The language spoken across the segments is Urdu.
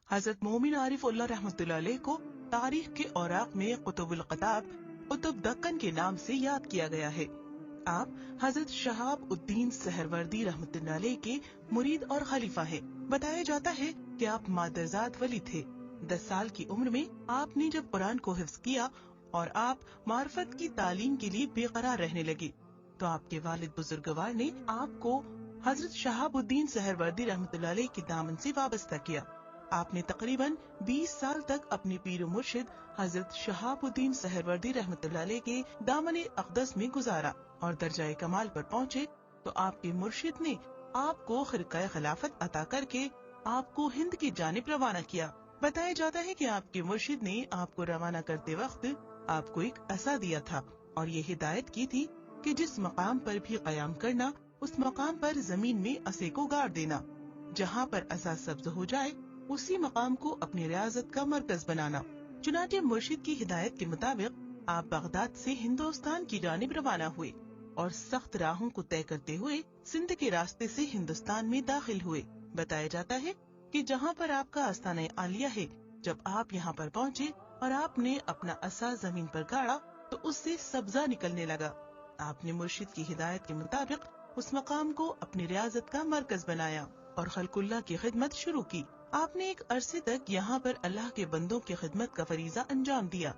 حضرت مومن عارف اللہ رحمۃ اللہ علیہ کو تاریخ کے اوراق میں قطب القطاب قطب دکن کے نام سے یاد کیا گیا ہے۔ آپ حضرت شہاب الدین سہروردی رحمۃ اللہ علیہ کے مرید اور خلیفہ ہیں۔ بتایا جاتا ہے کہ آپ مادرزاد ولی تھے۔ 10 سال کی عمر میں آپ نے جب قرآن کو حفظ کیا اور آپ معرفت کی تعلیم کے لیے بے قرار رہنے لگے تو آپ کے والد بزرگوار نے آپ کو حضرت شہاب الدین سہروردی رحمۃ اللہ علیہ کے دامن سے وابستہ کیا۔ آپ نے تقریباً 20 سال تک اپنے پیر و مرشد حضرت شہاب الدین سہروردی رحمۃ اللہ علیہ کے دامن اقدس میں گزارا اور درجہ کمال پر پہنچے تو آپ کے مرشد نے آپ کو خرقہ خلافت عطا کر کے آپ کو ہند کی جانب روانہ کیا۔ بتایا جاتا ہے کہ آپ کے مرشد نے آپ کو روانہ کرتے وقت آپ کو ایک عصا دیا تھا اور یہ ہدایت کی تھی کہ جس مقام پر بھی قیام کرنا اس مقام پر زمین میں عصے کو گاڑ دینا، جہاں پر عصا سبز ہو جائے اسی مقام کو اپنی ریاضت کا مرکز بنانا۔ چنانچہ مرشد کی ہدایت کے مطابق آپ بغداد سے ہندوستان کی جانب روانہ ہوئے اور سخت راہوں کو طے کرتے ہوئے سندھ کے راستے سے ہندوستان میں داخل ہوئے۔ بتایا جاتا ہے کہ جہاں پر آپ کا آستانہ عالیہ ہے، جب آپ یہاں پر پہنچے اور آپ نے اپنا عصا زمین پر گاڑا تو اس سے سبزہ نکلنے لگا۔ آپ نے مرشد کی ہدایت کے مطابق اس مقام کو اپنی ریاضت کا مرکز بنایا اور خلق اللہ کی خدمت شروع کی۔ آپ نے ایک عرصے تک یہاں پر اللہ کے بندوں کی خدمت کا فریضہ انجام دیا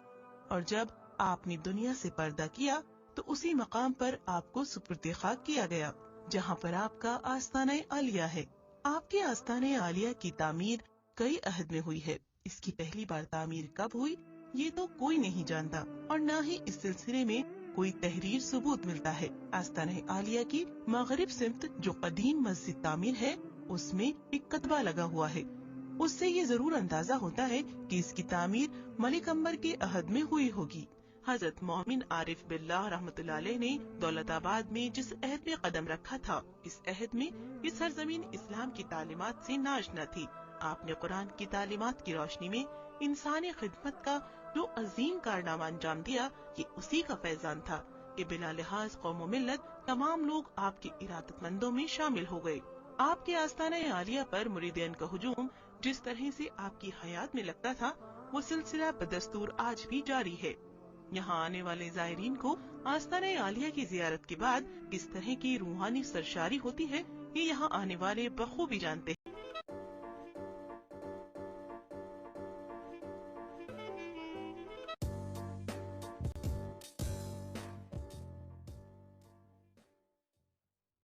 اور جب آپ نے دنیا سے پردہ کیا تو اسی مقام پر آپ کو سپرد خاک کیا گیا جہاں پر آپ کا آستانہ عالیہ ہے۔ آپ کے آستانہ عالیہ کی تعمیر کئی عہد میں ہوئی ہے۔ اس کی پہلی بار تعمیر کب ہوئی یہ تو کوئی نہیں جانتا اور نہ ہی اس سلسلے میں کوئی تحریر ثبوت ملتا ہے۔ آستانہ عالیہ کی مغرب سمت جو قدیم مسجد تعمیر ہے اس میں ایک کتبہ لگا ہوا ہے۔ اس سے یہ ضرور اندازہ ہوتا ہے کہ اس کی تعمیر ملک عمر کے عہد میں ہوئی ہوگی۔ حضرت مومن عارف باللہ رحمۃ اللہ علیہ نے دولت آباد میں جس عہد میں قدم رکھا تھا اس عہد میں یہ سرزمین اسلام کی تعلیمات سے ناشنا تھی۔ آپ نے قرآن کی تعلیمات کی روشنی میں انسانی خدمت کا جو عظیم کارنامہ انجام دیا یہ اسی کا فیضان تھا کہ بلا لحاظ قوم و ملت تمام لوگ آپ کے ارادت مندوں میں شامل ہو گئے۔ آپ کے آستانہ عالیہ پر مریدین کا ہجوم جس طرح سے آپ کی حیات میں لگتا تھا وہ سلسلہ بدستور آج بھی جاری ہے۔ یہاں آنے والے زائرین کو آستانہ عالیہ کی زیارت کے بعد کس طرح کی روحانی سرشاری ہوتی ہے یہ یہاں آنے والے بخوبی جانتے